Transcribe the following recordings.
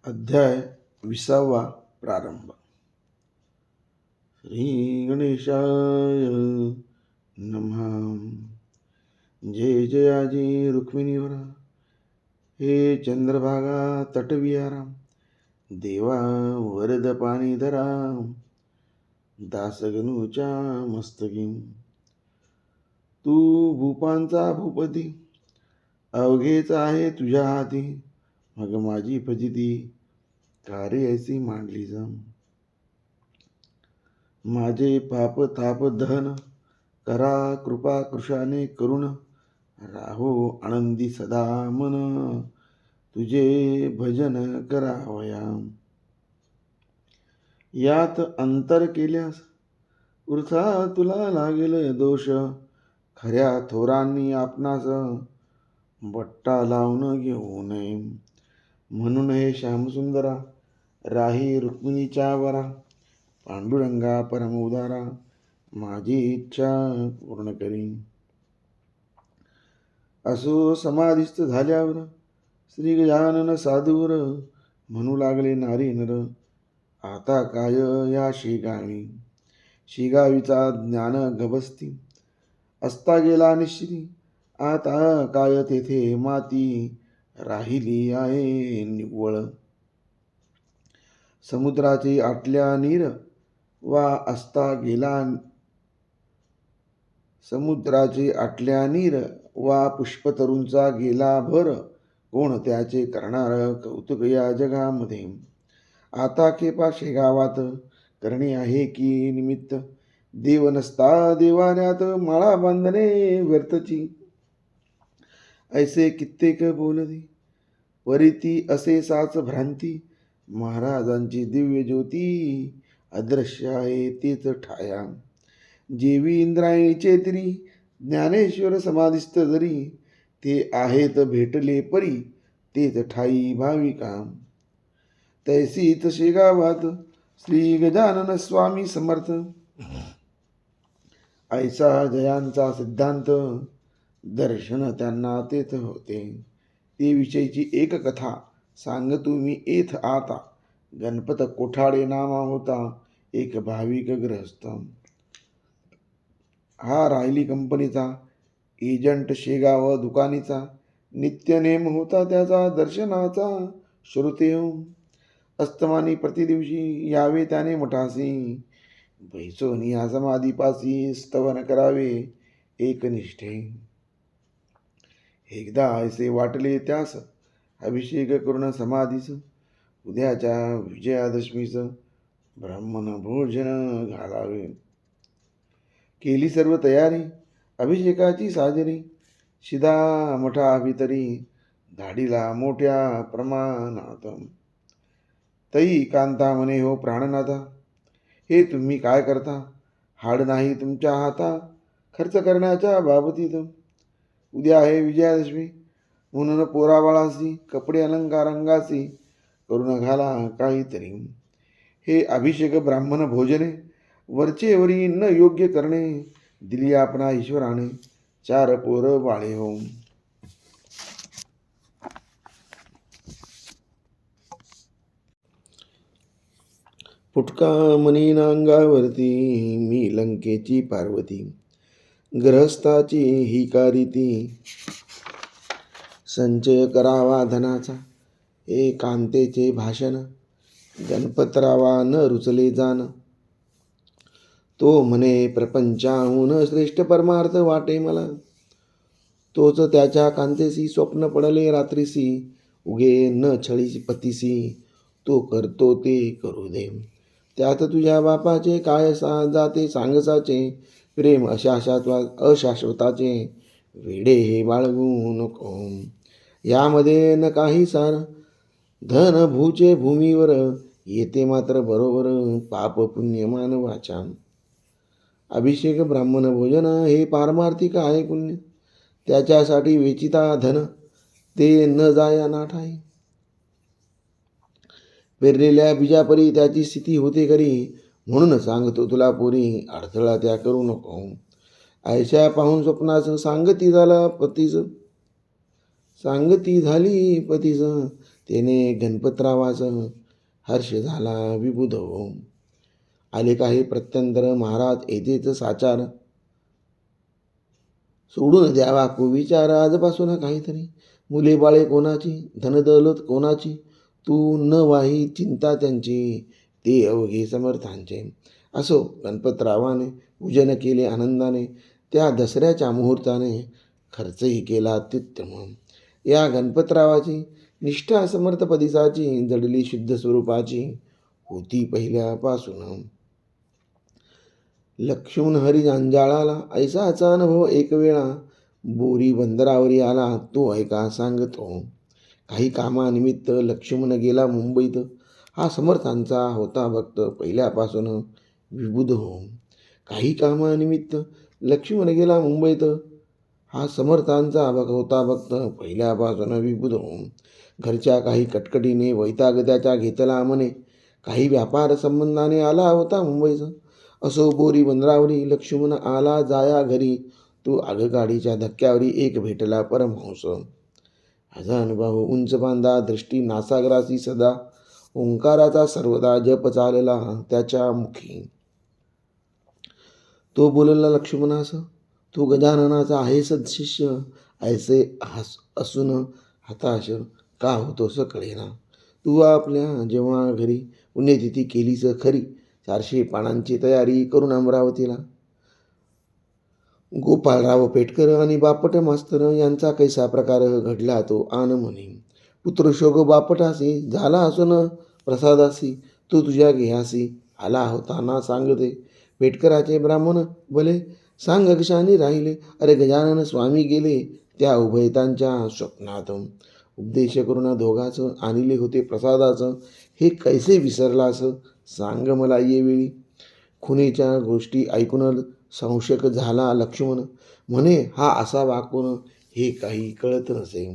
अध्याय 20 प्रारंभ. श्री गणेशाय नमः. जय जयाजी रुक्मिणीवरा, हे चंद्रभागा तटविहारा, देवा वरद पाणी धरा, दासगणूच्या मस्तकी. तू भूपांचा भूपती, अवघेच आहे तुझ्या हाती. मग माझी फजिती कार्य ऐसी मांडली जा. माझे पाप ताप दहन करा कृपा कृशाने करुण. राहो आनंदी सदा मन, तुझे भजन करावया. यात अंतर केल्यास वृथा तुला लागेल दोष. खऱ्या थोरांनी आपणास बट्टा लावून घेऊ नये. म्हणून हे श्यामसुंदरा, राही रुक्मिणीच्या वरा. पांडुरंगा परमोदारा, माझी इच्छा पूर्ण करी. असो समाधिस्थ झाल्यावर श्री गजानन साधूवर, म्हणू लागले नारी नर, आता काय या शेगावी. शेगावीचा ज्ञान गभस्ती, असता गेला निश्चिती. आता काय तेथे माती, राहिली आहे निव्वळ. समुद्राचे आटल्या नीर वा असता गेला, समुद्राचे आटल्या नीर वा पुष्पतरूंचा गेला भर. कोण त्याचे करणार कौतुक या जगामध्ये. आता खेपा शेगावात करणे आहे की निमित्त. देव नसता देवाऱ्यात माळा बांधणे व्यर्थची. ऐसे कित्येक बोलती परिती असे साच भ्रांती. महाराजांची दिव्य ज्योती अदृश्य आहे तेच ठाया. जेवी इंद्रायणीचे तरी ज्ञानेश्वर समाधिस्थ जरी. ते आहेत भेटले परी तेच ठाई भाविका. तैसीत शेगावात श्री गजानन स्वामी समर्थ. ऐसा जयांचा सिद्धांत, दर्शन त्यांना तेथ होते. ते विषयीची एक कथा सांगतो मी येथ आता. गणपत कोठाडे नामा होता एक भाविक गृहस्थ. हा राहिली कंपनीचा एजंट शेगाव दुकानीचा. नित्य नेम होता त्याचा दर्शनाचा. श्रुते अस्तमानी प्रतिदिवशी यावे त्याने मठासी. बैसोनी या समाधीपासी स्तवन करावे एकनिष्ठे. एकदा ऐसे वाटले त्यास अभिषेक करून समाधीस. उद्याच्या विजयादशमीस ब्राह्मण भोजन घालावे. केली सर्व तयारी अभिषेकाची साजरी. शिदा मठा भितरी धाडीला मोठ्या प्रमाणात. तई कांता म्हणे हो प्राणनाथा, हे तुम्ही काय करता. हाड नाही तुमच्या हाता खर्च करण्याच्या बाबतीत. उद्या आहे विजयादशमी, म्हणून पोराबाळासी कपडे अलंकार अंगासी करून घाला काहीतरी. हे अभिषेक ब्राह्मण भोजने वरचेवरी न योग्य करणे. दिली आपणा ईश्वराने 4 पोर बाळे हो. फुटका मनीना अंगावरती, मी लंकेची पार्वती. ग्रहस्थाची ही कारीती, संचय करावा धनाचा. हे कांतेचे भाषण गणपतरावा न रुचले जाण. तो म्हणे प्रपंचाहून श्रेष्ठ परमार्थ वाटे मला. तोच त्याच्या कांतेसी स्वप्न पडले रात्रीसी. उगे न छळी पतीसी, तो करतो ते करू दे. त्यात तुझ्या बापाचे काय जाते सांगसाचे. प्रेम अशाश्वताचे, वेडे हे बाळगू नको. यामध्ये न काही सार, धन भूचे भूमीवर. येते मात्र बरोबर पाप पुण्य मानवाच्या. अभिषेक ब्राह्मण भोजन हे पारमार्थिक आहे पुण्य. त्याच्यासाठी वेचिता धन, ते न जाया नाठाई. पेरलेल्या बीजापरी त्याची स्थिती होते खरी. म्हणून सांगतो तुला पोरी, अडथळा त्या करू नको. ऐशा पाहून स्वप्नास सांगती झाली पतीस. त्याने गणपतरावास हर्ष झाला विबुध हो. आले काही प्रत्यंतर महाराज येथेच साचार, सोडून द्यावा कुविचार आजपासून काहीतरी. मुले बाळे कोणाची, धनदौलत कोणाची, तू न वाही चिंता त्यांची, ते अवघे समर्थांचे. असो गणपतरावाने पूजन केले आनंदाने, त्या दसऱ्याच्या मुहूर्ताने खर्चही केला अत्युत्तम. या गणपतरावाची निष्ठा समर्थपदिसाची, जडली शुद्ध स्वरूपाची होती पहिल्यापासून. लक्ष्मण हरी जंजाळाला ऐसाचा अनुभव एक वेळा, बोरी बंदरावरी आला तो ऐका सांगतो. काही कामानिमित्त लक्ष्मण गेला मुंबईत, हा समर्थांचा होता भक्त पहिल्यापासून विबुध हो. काही कामानिमित्त लक्ष्मण गेला मुंबईत, हा समर्थांचा होता भक्त पहिल्यापासून विबुध हो. घरच्या काही कटकटीने वैताग त्याच्या घेतला मने, काही व्यापार संबंधाने आला होता मुंबईचा. असो बोरी बंदरावरी लक्ष्मण आला जाया घरी, तो आगगाडीच्या धक्क्यावरी एक भेटला परमहंस. अनुभव उंच बांधा दृष्टी नासाग्रासी सदा, ओंकाराचा सर्वदा जप चालला त्याच्या मुखी. तो बोलला लक्ष्मणास, तू गजाननाचा आहे सदशिष्य, ऐसे असून हताश का होतोस कळेना. तू आपल्या जेव्हा घरी पुण्यतिथी केलीस खरी, 400 पानांची तयारी करून अमरावतीला. गोपाळराव पेटकर आणि बापट मास्तर यांचा कैसा प्रकार घडला तो आन म्हणे. पुत्रशोक बापटासी झाला असून प्रसादासी, तो तुझ्या घेहासी आला होता ना सांगते. पेटकराचे ब्राह्मण भले सांग कशाने राहिले, अरे गजानन स्वामी गेले त्या उभयतांच्या स्वप्नात. उपदेश करून दोघाच आणले होते प्रसादाचं, हे कैसे विसरलास सांग मला ये वेळी. खुनीच्या गोष्टी ऐकून संशयक झाला लक्ष्मण, म्हणे हा असा वाकून हे काही कळत नसे.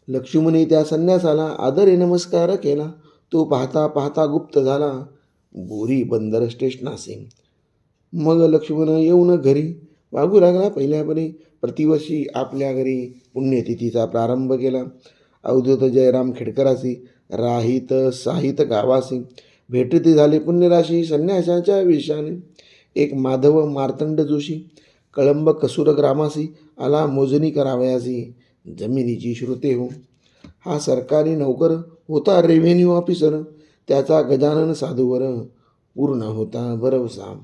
लक्ष्मणे त्या संन्यासाला आदरे नमस्कार केला, तो पाहता पाहता गुप्त झाला बोरी बंदर स्टेशनासी. मग लक्ष्मण येऊन घरी वागू लागला पहिल्यापणे. प्रतिवर्षी आपल्या घरी पुण्यतिथीचा प्रारंभ केला. अवधूत जयराम खेडकरासी राहित साहित गावासी, भेटते झाले पुण्यराशी संन्यासाच्या वेशाने. एक माधव मार्तंड जोशी कळंब कसूर ग्रामासी, आला मोजणी करावयासी जमिनीची श्रुते हो. हा सरकारी नौकर होता रेव्हेन्यू ऑफिसर, त्याचा गजानन साधूवर पूर्ण होता भरवसा.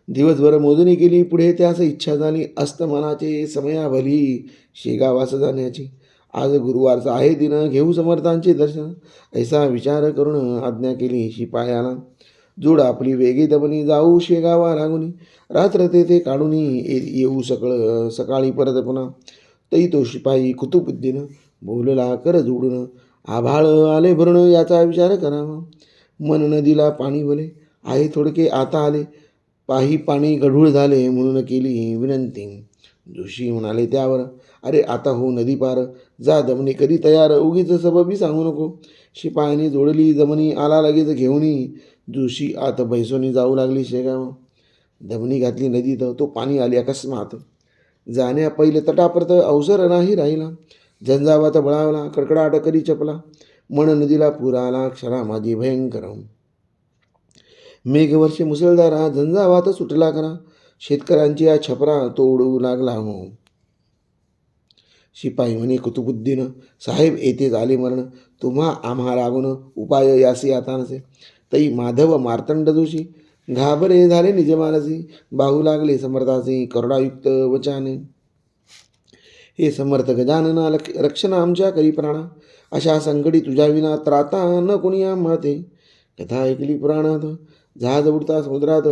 दिवसभर मोजणी केली, पुढे त्यास इच्छा झाली अस्तमानाचे समयाभली शेगावास जाण्याची. आज गुरुवारचा आहे दिन, घेऊ समर्थांचे दर्शन, ऐसा विचार करून आज्ञा केली शिपायाला. जोड आपली वेगी दमनी जाऊ शेगावा लागुनी, रात्र तेथे काढून येऊ सकाळी परत पुन्हा. तई तो शिपाई कुतुबुद्दीन बोलला कर जोडून, आभाळ आले भरून याचा विचार करावा. मन नदीला पाणी भले आहे थोडके आता आले, पाही पाणी गढूळ झाले म्हणून केली विनंती. जोशी म्हणाले त्यावर, अरे आता हो नदी पार, जा दमनी कधी तयार, उगीच सबबी सांगू नको. शिपायाने जोडली जमनी, आला लगेच घेऊनी. जोशी आत बैसोनी जाऊ लागली शेगाव. दमनी घातली नदीत, तो पाणी आले अकस्मात. जाण्या पहिले तटापर्यंत अवसर नाही राहिला. झंझावात बळावला, कडकडाट करी चपला. मन नदीला पूर आला, क्षरा माझी भयंकर. मेघवर्ष मुसळधारा, झंझावात सुटला करा. शेतकऱ्यांची या छपरा तो उडवू लागला हो. शिपाई म्हणे कुतुबुद्दीन साहेब येथे झाले मरण, तुम्हा आम्हा लागून उपाय यासी आता नसे. तई माधव मार्तंड जोशी घाबरे झाले निजमानसी, बाहू लागले समर्थासी करुणायुक्त वचाने. हे समर्थ गजानना रक्षण आमच्या करी प्राणा, अशा संकटी तुझ्या विना त्राता न कोणी आम्हाते. कथा ऐकली पुराणात, जहाज उडता समुद्रात,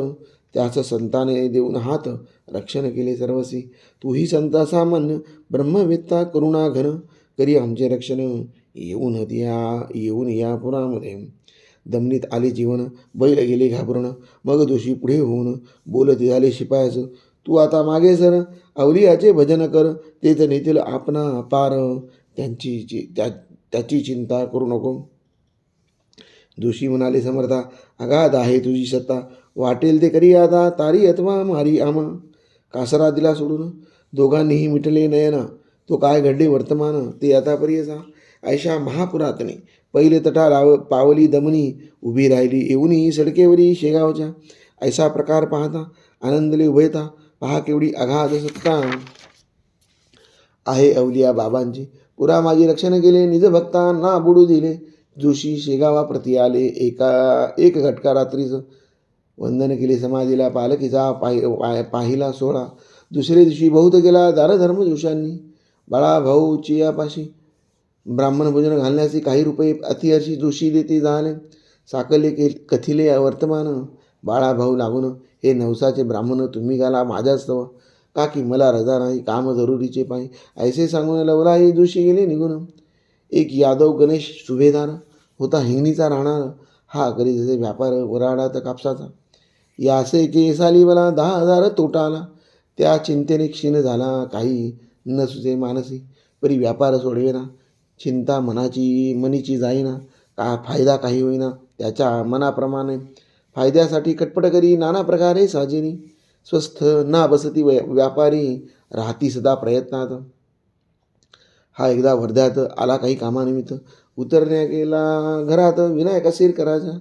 त्याच संताने देऊन हात रक्षण केले सर्वसी. तूही संता सामान्य ब्रह्मवेत्ता करुणा घन, करी आमचे रक्षण येऊन या पुरामध्ये. दमनीत आले जीवन, बैल गेले घाबरून. मग दोषी पुढे होऊन बोलत झाले शिपायास, तू आता मागे सर, अवलियाचे भजन कर, तेच नेतील आपणा पार, त्याची चिंता करू नको. जोशी म्हणाले समर्था, अगाध आहे तुझी सत्ता, वाटेल ते करी आता, तारी अथवा मारी आम्हा. कासरा दिला सोडून दोघांनीही मिटले नयना, तो काय घडले वर्तमान ते आता पर्यसा. ऐशा महापुरातने पहिले तटा पावली दमनी उभी राहिली येऊनी सडकेवरी शेगावच्या. ऐसा प्रकार पाहता आनंदले उभयता. पहा केवढी अगाध सत्ता आहे अवलिया बाबांची. पुरा माझी रक्षण केले निज भक्ता ना बुडू दिले. जोशी शेगावा प्रति आले एक घटका रात्रीच वंदन केले समाधीला. पालखीचा पाहिला सोहळा दुसरे दिवशी बहुत गेला दारधर्म जोशांनी. बाळा भाऊ चियापाशी ब्राह्मण भोजन घालण्याचे काही रुपये अतिहर्षी जोशी देते झाले. साकले कथिले वर्तमान बाळा भाऊ लागून हे नवसाचे ब्राह्मण तुम्ही घाला माझ्यास्तव. का की मला रजा नाही काम जरुरीचे पाहि. ऐसे सांगून लवला हे जोशी गेले निघून. एक यादव गणेश सुभेदार होता हिंगणीचा राहणार. हा करी जसे व्यापार वराडात कापसाचा. यासे केसाली मला 10,000 तोटा आला. त्या चिंतेने क्षीण झाला काही न सुचे मानसी. परी व्यापार सोडवेना चिंता मनीची जाईना. का फायदा काही होईना त्याच्या मनाप्रमाणे. फायद्यासाठी कटपट करी नाना प्रकारे साजेनी. स्वस्थ ना बसती व्यापारी राहती सदा प्रयत्नात. हा एकदा वर्ध्यात आला काही कामानिमित्त. उतरण्या गेला घरात विनायक असेल करायचा.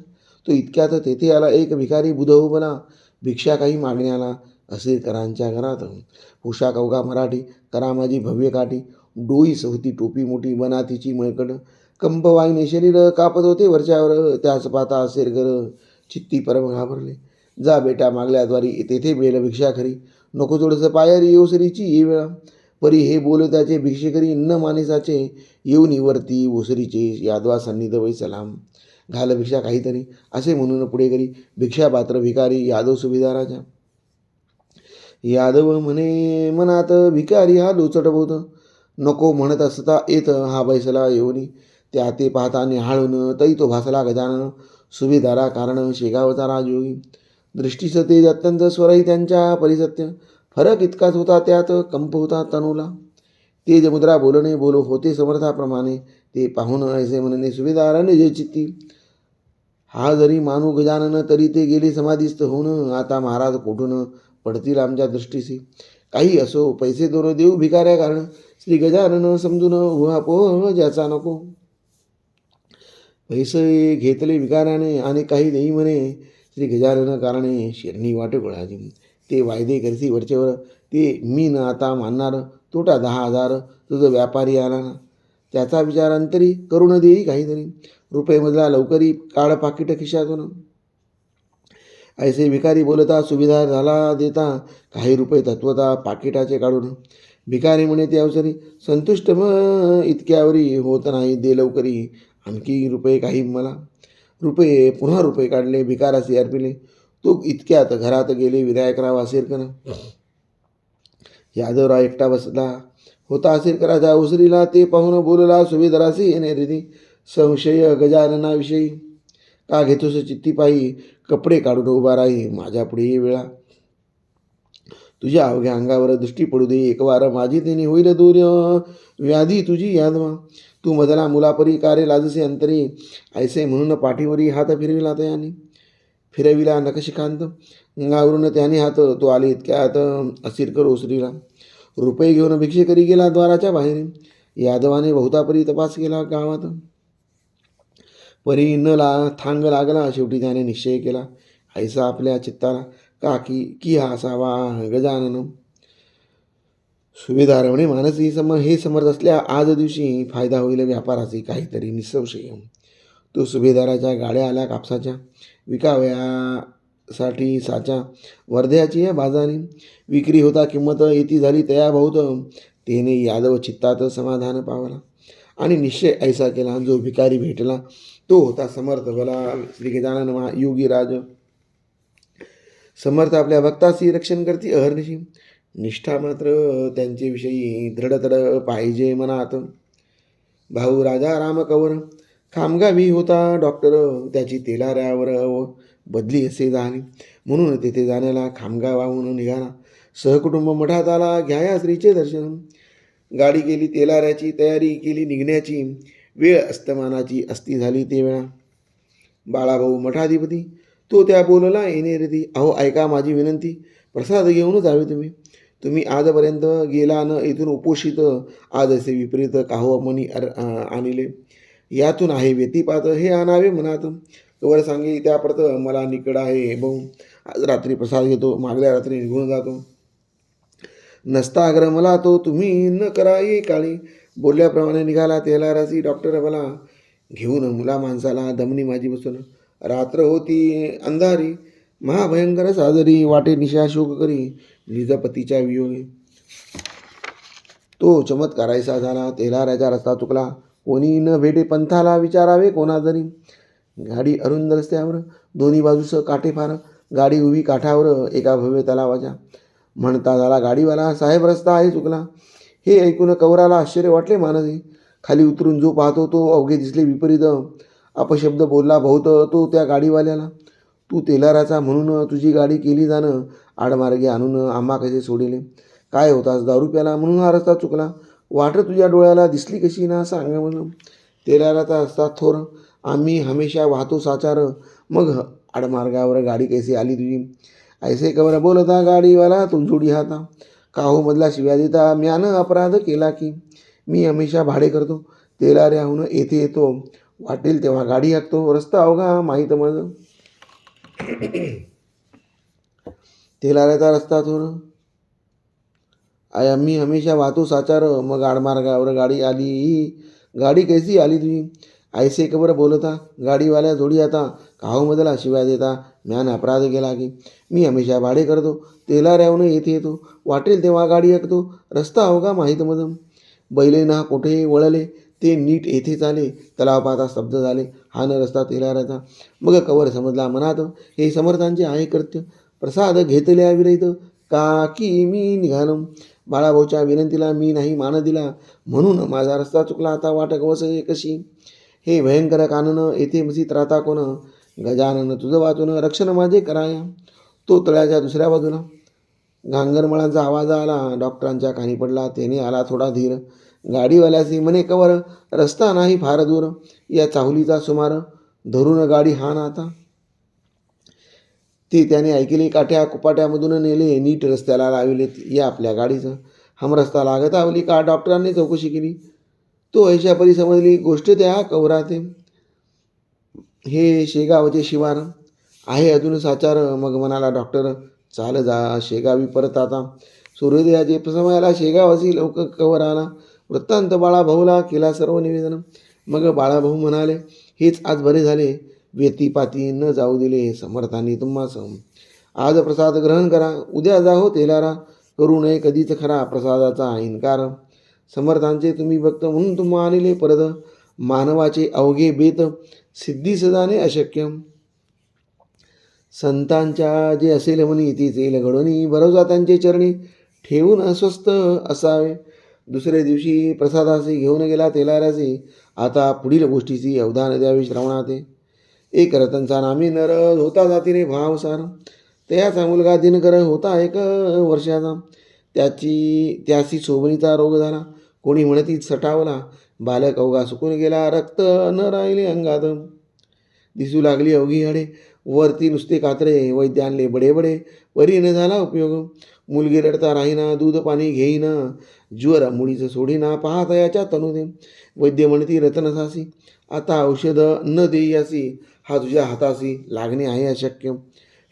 तो इतक्यात तेथे आला एक भिकारी बुधव बना. भिक्षा काही मागण्याला असेलकरांच्या घरात. पोशाख अवघा मराठी करामाजी भव्य काठी. डोईस होती टोपी मोठी बना तिची मळकट. कंपवाईने शरीर कापत होते वरच्यावर. त्याच पाता असेलकर चित्ती परम घाबरले. जा बेटा मागल्याद्वारी तेथे बेल भिक्षा खरी. नको थोडंसं पायरी ओसरीची ये वेळा. परी हे बोल त्याचे भिक्षेकरी न मानिसाचे. येऊन वरती ओसरीचे यादवा सन्निध वै सलाम. घाल भिक्षा काहीतरी असे म्हणून पुढे करी. भिक्षा पात्र भिकारी यादव सुभेदाराच्या. यादव म्हणे मनात भिकारी हा लोचट बोध. नको म्हणत असता येत हा बैसला येऊनी. त्या ते पाहता निहाळून तै तो भासला गजानन. सुभेदारा कारण शेगावचा राजयोगी. दृष्टीचं तेज अत्यंत स्वरही त्यांच्या परिसत्य. फरक इतकाच होता त्यात कंप होता तनूला. तेज मुद्रा बोलणे बोलो होते समर्थाप्रमाणे. ते पाहून ऐसे म्हणणे सुभेदाराने जे चित्ती. हा जरी मानू गजानन तरी ते गेले समाधीस्थ होऊन. आता महाराज कोठून पडतील आमच्या दृष्टीसी. काही असो पैसे दोन देऊ भिकाऱ्या कारण. श्री गजानन समजून उहापोह ज्याचा नको. पैसे घेतले भिकाऱ्याने आणि काही देई म्हणे. श्री गजानन कारणे शिरणी वाटे गोळाजी. ते वायदे करसी वरचेवर ते मी न आता मानणार. तोटा 10,000 तुझं व्यापारी आला ना. त्याचा विचार अंतरी करून देई काहीतरी. रुपयेमधला लवकरी काळ पाकिट खिशातून. ऐसे भिकारी बोलता सुभेदार झाला देता. काही रुपये तत्वता पाकिटाचे काढून. भिकारी म्हणे ते अवसरी संतुष्ट इतक्यावरी होत नाही दे लवकरी. आणखी रुपये काही मला. रुपये पुन्हा रुपये काढले भिकाराचे अर्पिले. तो इतक्यात घरात गेले विनायकराव असेरकर. यादवराव एकटा बसला होता असेरकराच्या उसरीला. ते पाहून बोलला सुभेदारासी येणे रिधी. संशय गजाननाविषयी. का घेतोस चित्ती पायी. कपडे काढून उभा राही माझ्या पुढे ये वेळा. तुझ्या अवघ्या अंगावर दृष्टी पडू दे एकवार. माझी तिने होईल दूर व्याधी तुझी यादवा. तू मधला मुलापरी कारे लाजसे अंतरी. ऐसे म्हणून पाठीवरी हात फिरविला त्याने. फिरविला नखशिकांत अंगावरून त्याने हात. तो आले इतक्यात असिरकर ओसरीला. रुपये घेऊन भिक्षेकरी गेला द्वाराच्या बाहेर. यादवाने बहुतापरी तपास केला गावात. परी न थांग लागला. शेवटी त्याने निश्चय केला ऐसा आपल्या चित्ताला. का की हा असावा गजानन. सुभेदार म्हणे मानसी हे समर्थ असल्या आज दिवशी फायदा होईल व्यापाराचे काहीतरी निसंशय. तो सुभेदाराच्या गाड्या आल्या कापसाच्या. विकाव्यासाठी साच्या वर्ध्याची या बाजारी. विक्री होता किंमत येती झाली तया बहुत. तेने यादव चित्तात समाधान पावला आणि निश्चय ऐसा केला. जो भिकारी भेटला तो होता समर्थ भला श्री गजानन योगी राज. समर्थ आपल्या भक्ताची रक्षण करते अहर्निशी. निष्ठा मात्र त्यांचे विषयी दृढतड पाहिजे मनात. भाऊ राजा राम कवर खामगावी होता डॉक्टर. त्याची तेलाऱ्यावर बदली असे झाली म्हणून तेथे जाण्याला खामगावाहून निघाला. सहकुटुंब मठात आला घ्याया श्रीचे दर्शन. गाडी केली तेलाऱ्याची तयारी केली निघण्याची. वेळ अस्तमानाची असती झाली ते वेळा. बाळाभाऊ मठाधिपती तो त्या बोलला येणे रेती. अहो ऐका माझी विनंती. प्रसाद घेऊन जावे तुम्ही. तुम्ही आजपर्यंत गेला न इथून उपोषित, आज असे विपरीत काहो मनी आणले. यातून आहे व्यतिपात, हे आणावे मनात. कवर सांगे त्याप्रत मला निकड आहे बहु. आज रात्री प्रसाद घेतो, मागल्या रात्री निघून जातो. नसता आग्रह मला तो तुम्ही न करा ये काळी. बोलल्याप्रमाणे निघाला तेलाराची. डॉक्टर मला घेऊन मुला माणसाला दमनी माझी बसून. रात्र होती अंधारी, महाभयंकर साजरी. वाटे निशा शोक करी, निजपतीच्या वियोगी. तो चमत्कारायचा झाला. तेलाराचा रस्ता चुकला, कोणी न भेटे पंथाला. विचारावे कोणा जरी. गाडी अरुंद रस्त्यावर, दोन्ही बाजूस काठे फार. गाडी उभी काठावर एका भव्य तलावाच्या. म्हणता झाला गाडीवाला, साहेब रस्ता आहे चुकला. हे ऐकून कवराला आश्चर्य वाटले मानसी. खाली उतरून जो पाहतो तो अवघे दिसले विपरीत. अपशब्द बोलला बहुत तो त्या गाडीवाल्याला. तू तेलाराचा म्हणून तुझी गाडी केली जाणं, आडमार्गे आणून आम्हा कसे सोडिले. काय होतास दारू प्याला म्हणून हा रस्ता चुकला. वाट तुझ्या डोळ्याला दिसली कशी ना सांग म्हणून. तेलाराचा रस्ता थोर, आम्ही हमेशा वाहतो साचार. मग आडमार्गावर गाडी कैसी आली तुझी. ऐसे कवर बोलता गाडीवाला तुझोडी हाता. काहो मधला शिव्या देता, म्यानं अपराध केला की. मी हमेशा भाडे करतो, तेलाऱ्याहून येथे येतो. वाटेल तेव्हा गाडी हाकतो, रस्ता अवघा माहीत मज. तेलाऱ्याचा रस्ता थोर, आम्ही हमेशा वाहतो साचार. मग आडमार्गावर गाडी आली, ही गाडी कैसी आली तुझी. ऐसे कबर बोलता गाडीवाल्या जोडी आता. काहो मधला शिव्या देता, म्यान अपराध केला की. मी हमेशा भाडे करतो, तेलाऱ्याहून येथे येतो. वाटेल तेव्हा गाडी ऐकतो, रस्ता अवघा माहीत मज. बैले ना कोठे वळले, ते नीट येथेच आले. तलाव पाहता स्तब्ध झाले, हा न रस्ता तेलाऱ्याचा. मग कवर समजला मनात, हे समर्थांचे आहे कृत्य. प्रसाद घेतल्या विरहित, का की मी निघालो. बाळाभाऊच्या विनंतीला मी नाही मान दिला, म्हणून माझा रस्ता चुकला. आता वाटक वस कशी. हे भयंकर कानन, येथे मसी त्राता कोण. गजानन तुझं वाचून रक्षण माझे कराया. तो तळ्याच्या दुसऱ्या बाजूला. घांगरमळांचा आवाज आला. डॉक्टरांच्या कानी पडला, त्याने आला थोडा धीर. गाडीवाल्याचे म्हणे कवर, रस्ता नाही फार दूर. या चाहुलीचा सुमार, धरून गाडी हा ना आता. ते त्याने ऐकले, काठ्या कुपाट्यामधून नेले, नीट रस्त्याला लाविले या आपल्या गाडीचं. हम रस्ता लागत आवली का. डॉक्टरांनी चौकशी केली, तो ऐशापरी समजली गोष्ट त्या कवराते. हे शेगावचे शिवार आहे अजून साचार. मग म्हणाला डॉक्टर, चाल जा शेगावी परत आता. सूर्योदयाचे समयाला शेगावासी लवक कवर आला. वृत्तांत बाळाभाऊला केला सर्व निवेदन. मग बाळाभाऊ म्हणाले, हेच आज बरे झाले. व्यतिपाती न जाऊ दिले समर्थांनी तुम्हास. आज प्रसाद ग्रहण करा, उद्या जा हो तेलारा. करू नये कधीच खरा प्रसादाचा इन्कार. समर्थांचे तुम्ही भक्त म्हणून तुम्हा आलेले परत. मानवाचे अवघे बेत, सिद्धी सदाने अशक्य. संतांच्या जे असेल म्हणी तीच येईल घडोनी. भरोसा त्यांचे चरणी ठेवून अस्वस्थ असावे. दुसरे दिवशी प्रसादाचे घेऊन गेला तेलाराचे. आता पुढील गोष्टीची अवधान द्यावे श्रवणाते. एक रतनचा नामी नर होता जातीने भावसार. त्याचा मुलगा दिनकर होता 1 वर्षाचा. त्याची सोबणीचा रोग झाला. कोणी म्हणती सटावला. बालक अवघा सुकून गेला, रक्त न राहिले अंगात. दिसू लागली अवघी हाडे, वरती नुसते कातरे. वैद्य आणले बडे बडे, परी न झाला उपयोग. मुलगी रडता राहीना, दूध पाणी घेईना. ज्वर मुळीच सोडीना, पाहता याच्या तनुदे. वैद्य म्हणती रतनसासी, आता औषध न देईयासी. हा तुझ्या हातासी, लागणे आहे अशक्य.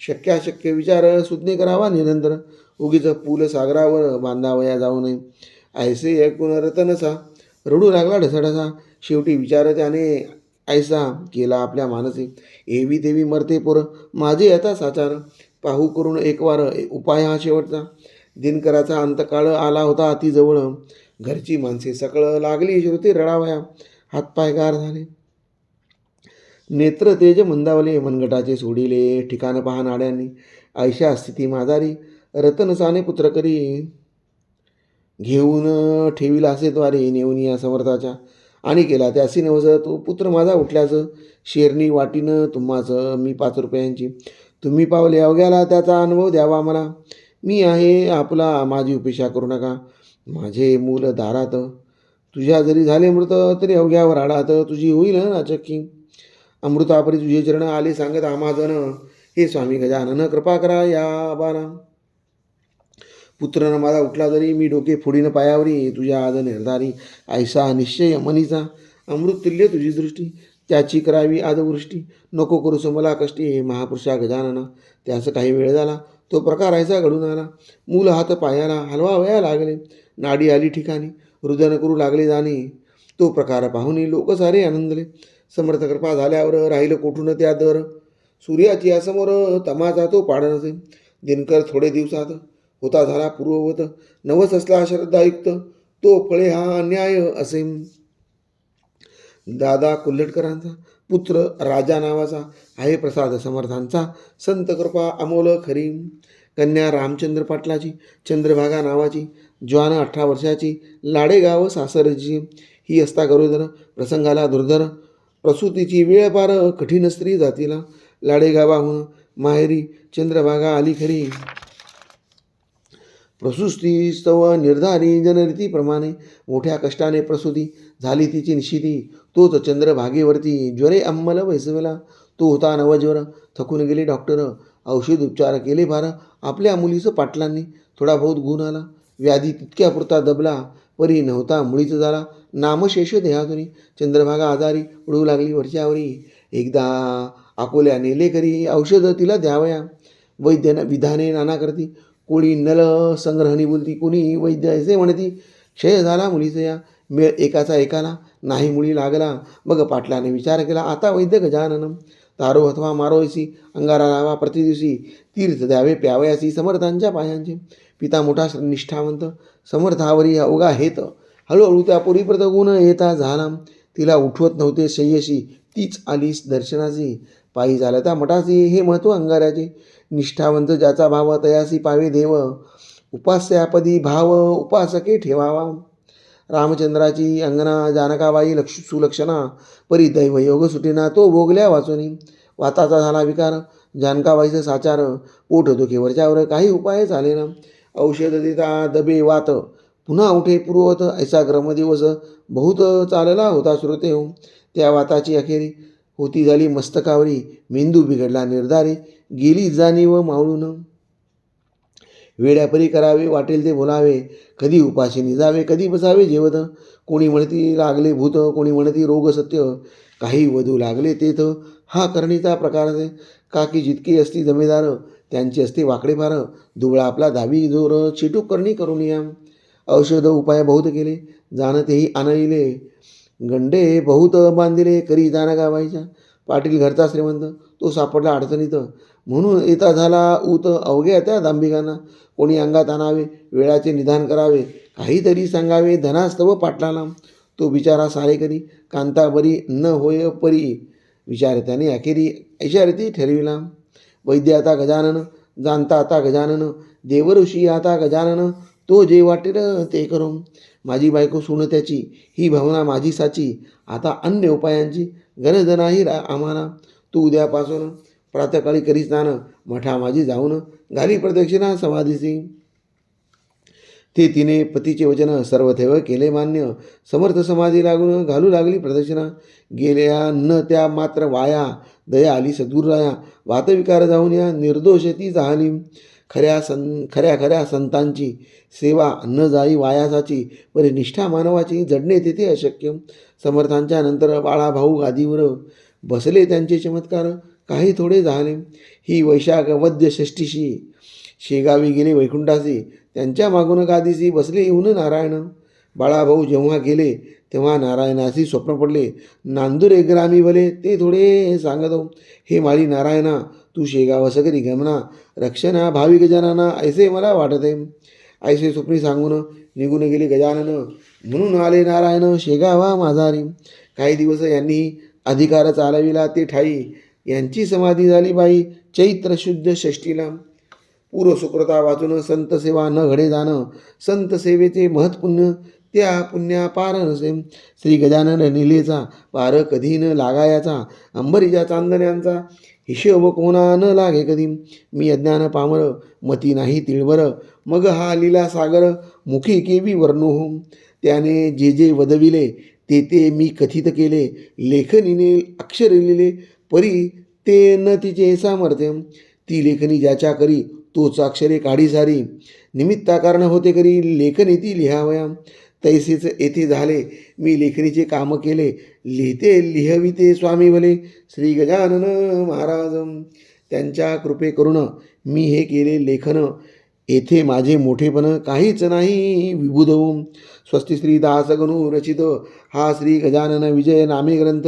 शक्याशक्य विचार सुज्ञ करावा निरंतर. उगीच पूल सागरावर बांधावया जाऊ नये. ऐसे ऐकून रतनसा रडू लागला ढसाढसा. शेवटी विचार त्याने ऐसा केला आपल्या मानसी. एवी तेवी मरते पोर, माझे आता साचार. पाहू करून एक वार उपाय हा शेवटचा. दिनकराचा अंतकाळ आला होता अति जवळ. घरची माणसे सकळ लागली श्रुती रडावया. हातपाय गार झाले, नेत्र तेज मंदावले. मनगटाचे सोडिले ठिकाण पहा नाड्यांनी. ऐशा स्थिती माझारी, रतनसाने पुत्र करी. घेऊन ठेविला असे द्वारे नेऊन या समर्थाच्या. आणि केला त्यासी नवस, तो पुत्र माझा उठल्याचं. शेरणी वाटीनं तुम्हाचं मी 5 रुपयांची. तुम्ही पावले अवघ्याला, त्याचा अनुभव द्यावा मला. मी आहे आपला, माझी उपेक्षा करू नका. माझे मूल दारात, तुझ्या जरी झाले मृत तरी अवघ्यावर आडात. तुझी होईल नाचक्की. अमृतापरी तुझे चरण आले सांगत आम्हा जण. हे स्वामी गजानन कृपा करा या बाला. पुत्र न माझा उठला जरी मी डोके फोडीन पायावरी, तुझ्या आद निर्धारी ऐसा निश्चय मनीचा, अमृततुल्य तुझी दृष्टी त्याची करावी आदवृष्टी, नको करूस मला कष्टी हे महापुरुषा गजानना. त्यास काही वेळ झाला तो प्रकार ऐसा घडून आला, मूल हात पायाला हलवा वया लागले, नाडी आली ठिकाणी रुदन करू लागले जाणे, तो प्रकार पाहुनी लोक सारे आनंदले. समर्थ कृपा झाल्यावर राहिलं कोठून त्या दर, सूर्याची यासमोर तमाचा तो पाड नसे. दिनकर थोडे दिवसात होता झाला पूर्ववत, नवस असला श्रद्धायुक्त तो फळे हा अन्याय असे. दादा कुल्हटकरांचा पुत्र राजा नावाचा आहे प्रसाद समर्थांचा, संत कृपा अमोल खरी. कन्या रामचंद्र पाटलाची चंद्रभागा नावाची, ज्वान 18 वर्षाची, लाडेगाव सासरची. ही असता गरोदर प्रसंगाला दुर्धर, प्रसूतीची वेळ पार कठीण स्त्री जातीला. लाडेगावाहून माहेरी चंद्रभागा आली खरी, प्रसूती स्तव निर्धारी जनरीतीप्रमाणे. मोठ्या कष्टाने प्रसूती झाली तिची निशिती, तोच चंद्रभागेवरती ज्वरे अंमल बैसविला. तो होता नवज्वर, थकून गेले डॉक्टर, औषध उपचार केले फार आपल्या मुलीचं पाटलांनी. थोडा बहुत गुण आला, व्याधी तितक्या पुरता दबला, परी नव्हता मुळीच झाला नामशेष देहातुनी. चंद्रभागा आजारी उडू लागली वरच्यावरी, एकदा अकोल्या नेले करी औषध तिला द्यावया. वैद्य विधाने नाना करती, कोणी नल संग्रहणी बोलती, कोणी वैद्य असे म्हणती. क्षय झाला मुलीचा या, मेळ एकाचा एकाला नाही मुळी लागला. मग पाटलाने विचार केला, आता वैद्य गजानन, तारो अथवा मारोयसी अंगारा लावा प्रतिदिवशी, तीर्थ द्यावे प्यावयासी समर्थांच्या पायांचे. पिता मोठा निष्ठावंत, समर्थावरी अवघा हेत. हळूहळू त्या पोरीप्रत गुण येता झाला, तिला उठवत नव्हते शय्यशी, तीच आलीस दर्शनाची. पायी झालं त्या मठासी हे महत्त्व अंगाऱ्याचे, निष्ठावंत ज्याचा भाव तयासी पावे देव, उपास्यापदी भाव उपासके ठेवावा. रामचंद्राची अंगना जानकाबाई सुलक्षणा, परी दैवयोग सुटेना तो भोगल्या वाचुनी. वाताचा झाला विकार, जानकाबाईचं साचार, पोट दुखे वरच्यावर काही उपाय चालेना. औषध देता दबे वात, पुन्हा उठे पूर्ववत, ऐसा क्रमदिवस बहुत चालला होता श्रोते हो. त्या वाताची अखेरी होती झाली मस्तकावरी, मेंदू बिघडला निर्धारी, गेली जाणीव मावळून. वेड्यापरी करावे वाटेल ते बोलावे, कधी उपाशी निजावे कधी बसावे जेवत. कोणी म्हणती लागले भूत, कोणी म्हणती रोग सत्य, काही वधू लागले तेथ हा करणीचा प्रकार असे. काकी जितकी असती जमेदार, त्यांची असते वाकडे फार, दुबळा आपला दावी जोर, चिटूक करणी करून या. औषध उपाय बहुत केले, जाणतेही आणले, गंडे बहुत बांधिले करी जानकाबाईच्या. पाटील घरचा श्रीमंत, तो सापडला अडचणीत, म्हणून येता झाला ऊत अवघ्या त्या दांभिकांना. कोणी अंगात आणावे, वेळाचे निदान करावे, काहीतरी सांगावे धनास्तव पाटलाला. तो बिचारा सारे करी, कांता बरी न होय परी, विचार त्याने अखेरी ऐशारीती ठरविला. वैद्य आता गजानन, जाणता आता गजानन, देवऋषी आता गजानन, तो जे वाटेल ते करो. माझी बायको सून त्याची, ही भावना माझी साची, आता अन्य उपायांची गरज नाही आम्हाला. तू उद्यापासून प्रातःकाळी करी स्नान, मठा माझी जाऊन घाली प्रदक्षिणा समाधीसी. ते तिने पतीचे वचन सर्व थेव केले मान्य, समर्थ समाधी लागून घालू लागली प्रदक्षिणा. गेल्या न त्या मात्र वाया, दया आली सद्गुरुराया, वातविकार जाऊन या निर्दोष ती झाली. खऱ्या संतांची सेवा न जाई वायासाची, परी निष्ठा मानवाची जडणे तेथे अशक्य. समर्थांच्या नंतर बाळाभाऊ गादीवर बसले, त्यांचे चमत्कार काही थोडे झाले. ही वैशाख वद्य षष्टीशी शेगावी गेले वैकुंठासी, त्यांच्या मागून गादीसी बसले येऊन नारायण. बाळाभाऊ जेव्हा गेले तेव्हा नारायणासी स्वप्न पडले, नांदुरे ग्रामी भले ते थोडे सांगतो. हे माळी नारायणा, तू शेगाव सगरी गमना, रक्षणा भावी गजानना ऐसे मला वाटते. ऐसे स्वप्नी सांगून निघून गेले गजानन, म्हणून आले नारायण शेगावा माझारी. काही दिवस यांनी अधिकार चालविला ते ठाई, यांची समाधी झाली बाई चैत्र शुद्ध षष्टीला. पूर्व सुकृता वाचून संत सेवा न घडे जाणं, संत सेवेचे महत्पुण्य त्या पुण्या पार नसे. श्री गजानन निलेचा पार कधी न लागायाचा, अंबरीच्या चांदण्यांचा हिशोब कोणा न लागे कधी. मी अज्ञान पामर, मती नाही तिळवर, मग हा लीला सागर मुखी केवी वर्णो. त्याने जे जे वदविले ते ते मी कथित केले, लेखनीने अक्षर लिहिले परी ते न तिचे सामर्थ्य. ती लेखनी ज्याच्या करी तोच अक्षरे काढी सारी, निमित्ताकारण होते करी लेखनीती लिहावया. तैसेच येथे झाले. मी लेखनीचे काम केले. लिहिते लिहविते स्वामी भले. श्री गजानन महाराज. त्यांच्या कृपे करून मी हे केले लेखन. येथे माझे मोठेपण काहीच नाही विबुध. स्वस्ती श्री दासगणू रचित हा श्री गजानन विजय नामे ग्रंथ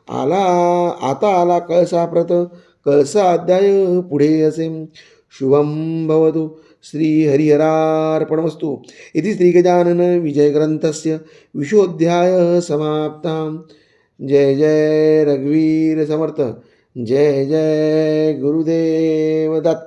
आता आला कळसाप्रत. कळसा अध्याय पुढे असे. शुभं भवतु. श्री हरिहरार्पणमस्तु. इति श्री गजानन विजय ग्रंथस्य विशोऽध्याय समाप्ता. जय जय रघुवीर समर्थ. जय जय गुरुदेव दत्त.